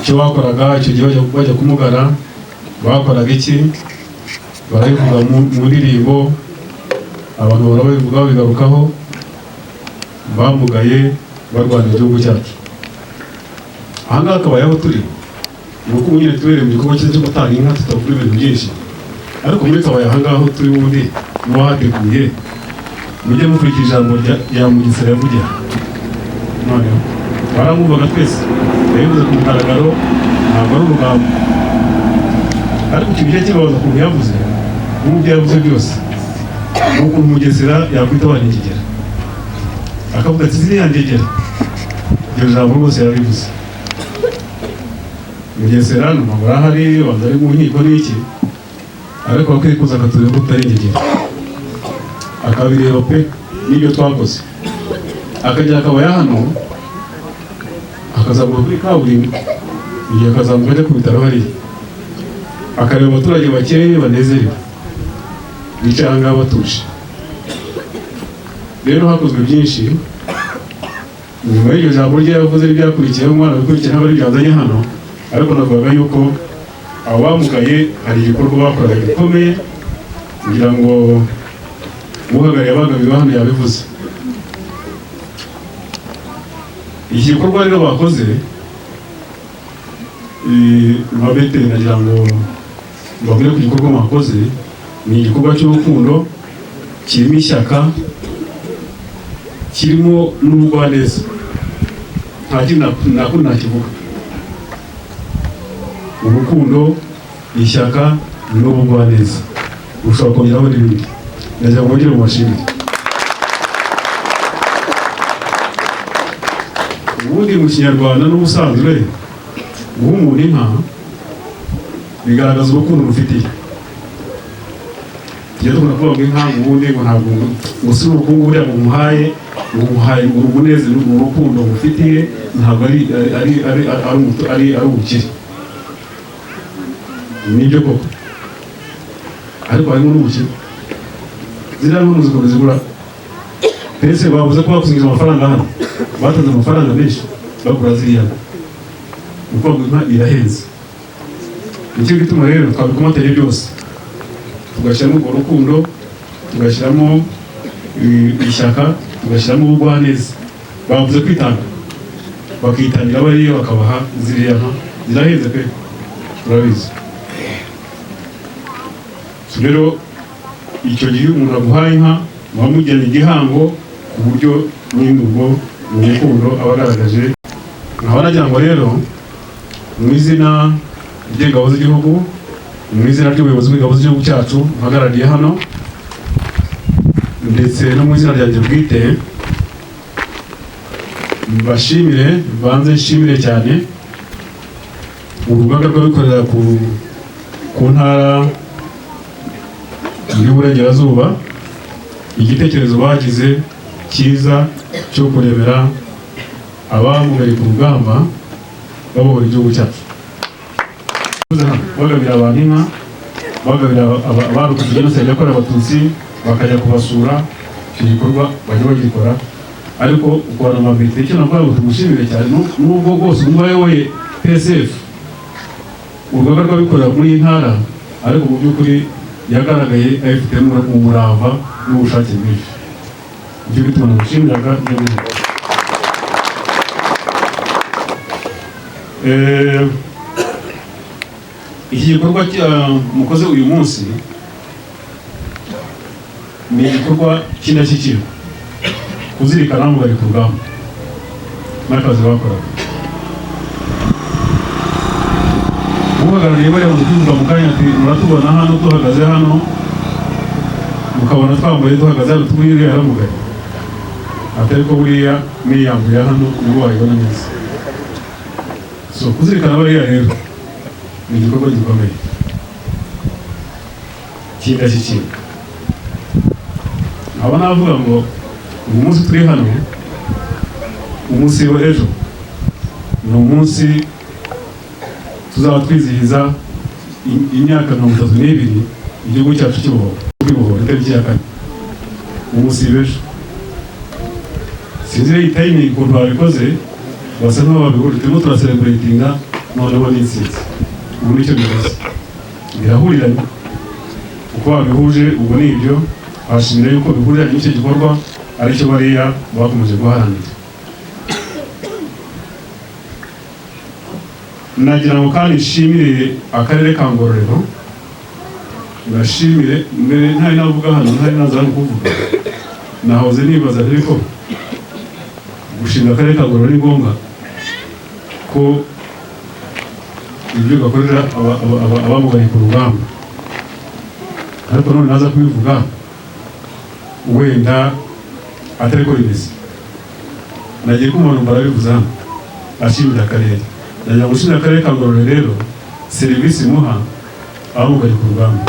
icyo bakoraga icyo gihe bajya kumugara bakoraga iki, barabivuga mu ndirimbo, abantu barabivuga bigarukaho, bamugaye barwanira igihugu cyacu. Ahangaha akaba yaho turi nuko nyine tubereye mu gikorwa cyo gutanga inka, tutavuga ibintu byinshi, ariko muri Kabaya ahangaho turi ubundi n'uwahateguye mujye mukurikira ijambo rya Mugesera yavugira. Noneho baramwumvaga twese, yabivuze ku mugaragaro, ntabwo ari urugambo, ariko ikintu kijya kibabaza ukuntu yavuze n'ubwo yavuze byose, n'ukuntu Mugesera yakwita abaningegera akavuga ati ziriya ngegera, iryo jambo rwose yarabivuze. Mugesera ntabwo arahari, banza ari mu nkiko n'iki, ariko bakwiye kuza akatureba utari ingegera, akabireba pe n'ibyo twakoze, akajya Kabaya hano, akazamuka kuri kaburimbo, igihe akazamuka ajya ku bitaro hariya, akareba abaturage bakeye banezerewe bicaye ahangaha batuje. Rero hakozwe byinshi nyuma y'iryo jambo rye yavuze n'ibyakurikiyeho, umwana wikurikiye n'abari byazanye hano, ariko navugaga yuko abo bamugaye hari igikorwa bakoraga gikomeye, kugira ngo uhagarariye abagabiwe hano yabivuze. Iki gikorwa rero bakoze mabete, nagira ngo mbabwire ku gikorwa mwakoze, ni igikorwa cy'urukundo, kirimo ishyaka, kirimo n'ubugwaneza, nta kintu nakivuga. Urukundo, ishyaka n'ubugwaneza, ushobora kongeraho n'ibindi, nagira ngo mwongere mu mashini. Ubundi mu Kinyarwanda n'ubusanzwe guha umuntu inka bigaragaza urukundo rufitiye. Tujya tubona kuvuga ngo inka ubundi ngo ntabwo gusa ubukungu buriya umuhaye urubuneze urukundo rufitiye, ntabwo ari ubukire. Nibyo koko, ariko harimo n'ubukire. Ziriya nkono zikora zigura, mbese bavuze ko bakusanyije amafaranga hano, batanze amafaranga menshi bagura ziriya, kuko inka irahenze. Nicyo gituma rero twabikomatanye byose, tugashyiramo urwo rukundo, tugashyiramo ishyaka, tugashyiramo ubugwaneza. Bavuze kwitanga, bakitangira bariya bakabaha ziriya nka, zirahenze pe, turabizi. Rero icyo gihe umuntu aguhaye inka wamugena igihango ku buryo n'indurwo mu rukundo aba agaragaje. Nkaba nagira ngo rero mu izina ry'ingabo z'igihugu, mu izina ry'ubuyobozi bw'ingabo z'igihugu cyacu mpagarariye hano, ndetse no mu izina ryanjye bwite, mbashimire, banze nshimire cyane urugaga rw'abikorera ku ntara y'Uburengerazuba, igitekerezo bagize cyiza cyo kurebera abamugaye ku rugamba babohora igihugu cyacu, bagabira abantu inka, bagabira abarokotse jenoside yakorewe Abatutsi, bakajya kubasura. Icyo gikorwa bajya bagikora, ariko ukorana amabwiriza. Icyo navuga ngo tumushimire cyane, n'ubwo bwose umwe wayoboye PSF, urugaga rw'abikorera muri iyi ntara, ariko mu by'ukuri yagaragaye ayifitemo umurava n'ubushake bwinshi. Ibyo bituma namushimiraga. Iki gikorwa mukoze uyu munsi ni igikorwa cy'indashyikirwa, kuzirikana abamugaye ku rugamba n'akazi bakoraga. Uhagarariye bariya mu kuvuga mu kanya ati muratubona hano duhagaze hano, mukabona twambaye duhagaze hano, tubwire yaramugaye, atari ko buriya niyambuye hano nibo wayibona neza. So kuzirikana bariya rero ni igikorwa gikomeye cy'indashyikirwa. Aba navuga ngo uyu munsi turi hano, umunsi w'ejo ni umunsi tuzaba twizihiza imyaka 32 igihugu cyacu cy'ubuhoro, itariki ya 4 umunsi w'ejo. Sinzi iyi timing ukuntu babikoze, basa nk'aho babihuje, turimo turacelebratinga noneho n'intsinzi. Ubu nicyo bivuze birahuriranye uko babihuje. Ubwo ni ibyo bashimira yuko bihuriranye n'icyo gikorwa aricyo bariya bakomeje guharanira. Nagira ngo kandi nshimire akarere ka Ngororero, ngashimire mbere ntari navuga hano, ntari naza hano kuvuga, nahoze nibaza ariko gushimira akarere ka Ngororero ni ngombwa ko ibyo gakorera abamugaye ku rugamba, ariko none naza kubivuga wenda atari ko bimeze. Nagiye kumva barabivuze hano ashimira akarere. Nagira ngo ushimira akarere ka Ngororero rero serivisi muha abamugaye ku rugamba,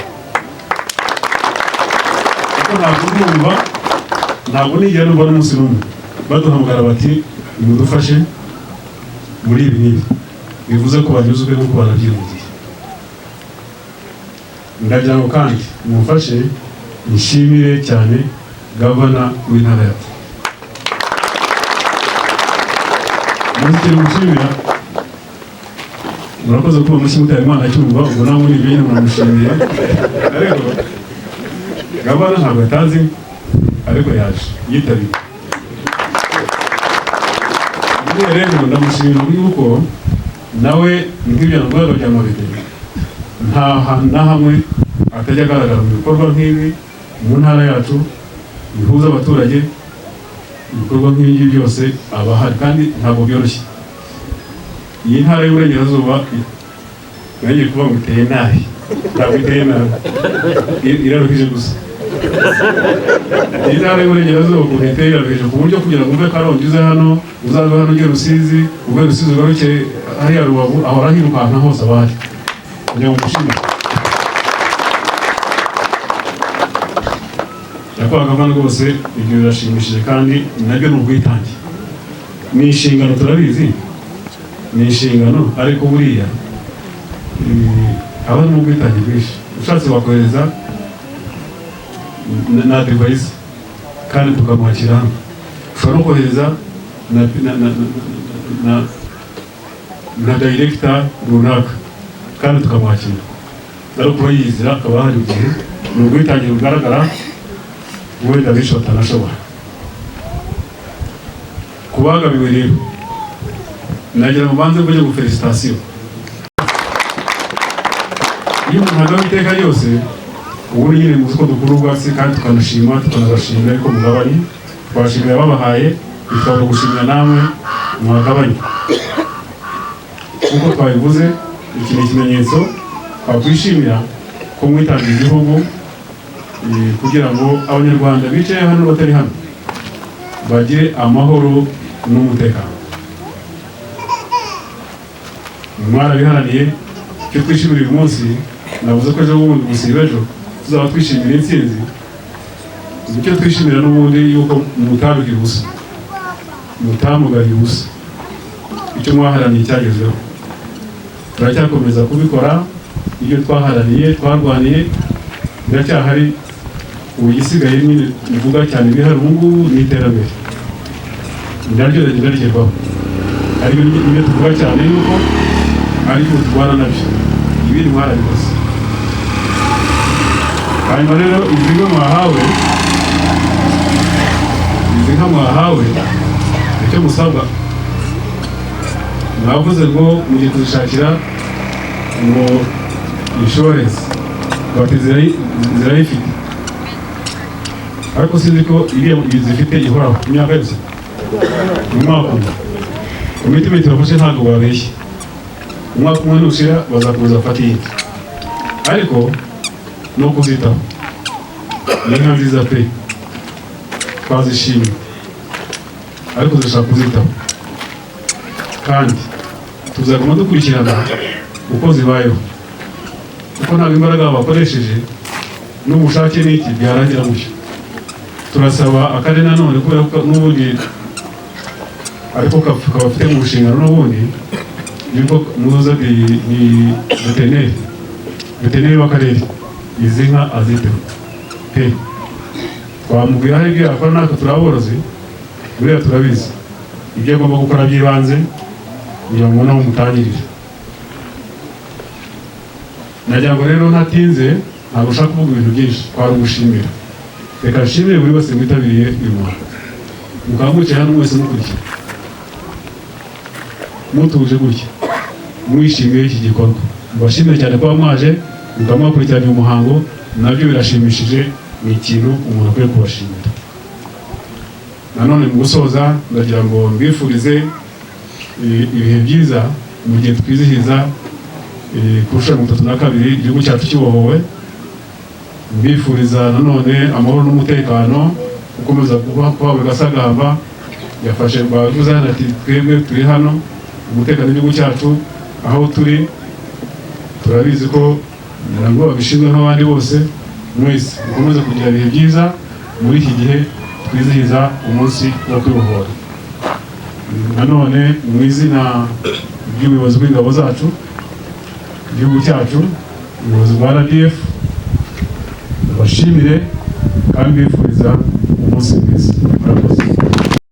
kuko ntabwo nigera numva n'umunsi n'umwe baduhamagara bati nimudufashe muri ibi n'ibi, bivuze ko banyuzwe nk'uko barabyivugiye. Ndagira ngo kandi mumfashe nshimire cyane gavana w'intara yacu. Muzikira gushimira, murakoze kuba mushyi mutaye Imana cyumva, ubwo nawe muri ibintu muramushimiye. Ariko gavana ntabwo yatazi, ariko yaje yitabiriye. Rero ndamushimira yuko nawe nk'ibyo rwego bya Mabete nta hantu na hamwe atajya agaragara mu bikorwa nk'ibi mu ntara yacu bihuza abaturage. Ibikorwa nk'ibi byose aba ahari kandi ntabwo byoroshye. Iyi ntara y'Uburengerazuba yagiye kuba ngo iteye nabi, ntabwo iteye nabi, iraruhije gusa. Iyi ntara y'Uburengerazuba ukuntu iteye iraruhije ku buryo kugira ngo umve Karongi uze hano, uzaze hano ujye Rusizi, uve Rusizi ugaruke hariya Rubavu, ahora hirukanka hose abahari. Kugira ngo mushimire yakwagamo rwose, ibyo birashimishije kandi nabyo ni ubwitange. Ni inshingano turabizi, ni inshingano, ariko buriya aba ari mu bwitange bwinshi. Ushatse wakohereza na advice kandi tukamwakira hano, ushobora no kohereza na director runaka kandi tukamwakira, ariko kuba yizira akaba hari igihe ni ubwitange bugaragara wenda benshi batanashobora. Kubagabiwe rero nagira ngo banze kujya gufelicitation. Iyo umuntu agawe iteka ryose ubu nyine muzi ko dukura ubwatsi kandi tukanashima tukanabashimira, ariko mugabanye twashimira babahaye, tukaba gushimira namwe mwagabanye. Kuko twabivuze, iki ni ikimenyetso twakwishimira ko mwitangira igihugu kugira ngo abanyarwanda bicaye hano batari hano bagire amahoro n'umutekano. Mwarabiharaniye, icyo twishimira uyu munsi navuze ko ejo bundi gusiba ejo tuzaba twishimira intsinzi. Icyo twishimira n'ubundi yuko mutaruhiye ubusa, mutamugariye ubusa. Icyo mwaharaniye cyagezweho, turacyakomeza kubikora. Ibyo twaharaniye twarwaniye biracyahari. Ubu igisigaye nyine mvuga cyane bihari ubu ngubu ni iterambere, naryo rigenda rigerwaho. Ariko ibyo tuvuga cyane yuko ariko turwana nabyo, ibindi mwarabikoze. Hanyuma rero izi nka mwahawe icyo musabwa, mwavuze ngo mugiye kuzishakira ngo insurance bati zirayifite, ariko sinzi ko iriya zifite ihoraho imyaka yose. Umwaka umwe commitment bafashe ntabwo babeshye, umwaka umwe nushira bazakomeza bafata iyindi, ariko no kuzitaho. Ni inka nziza pe, twazishimye, ariko zishaka kuzitaho kandi tuzaguma dukurikirana uko zibayeho, kuko ntabwo imbaraga bakoresheje n'ubushake n'iki byarangira gutyo. Turasaba akarere nanone kubera ko n'ubundi ariko kabafite mu nshingano n'ubundi yuko muza ni veterineri w'akarere izi nka aziteho pe. Twamubwira aho ibyo akora, natwe turaborozi buriya turabizi ibyo agomba gukora by'ibanze kugira ngo nawe mutangirire. nagira ngo rero ntatinze ntabwo ushaka kuvuga ibintu byinshi twari gushimira reka nshimire buri wese mwitabiriye uyu muhango mukaba mwicaye hano mwese mukurikira mutuje gutya mwishimiye iki gikorwa mbashimire cyane kuba mwaje mukaba mwakurikiranye umuhango nabyo birashimishije ni ikintu umuntu akwiye kubashimira nanone mu gusoza ndagira ngo mbifurize ibihe byiza mu gihe twizihiza ku nshuro ya 32 igihugu cyacu kibohowe mbifuriza nanone amahoro n'umutekano ukomeza kuba Gasagamba yafashe bavuze ati twebwe turi hano umutekano w'igihugu cyacu aho turi turabizi ko ntabwo babishinzwe nk'abandi bose mwese ukomeza kugira ibihe byiza muri iki gihe twizihiza umunsi wo kwibohora nanone mu izina ry'ubuyobozi bw'ingabo zacu igihugu cyacu ubuyobozi bwa RDF bashimire kandi bifuriza umunsi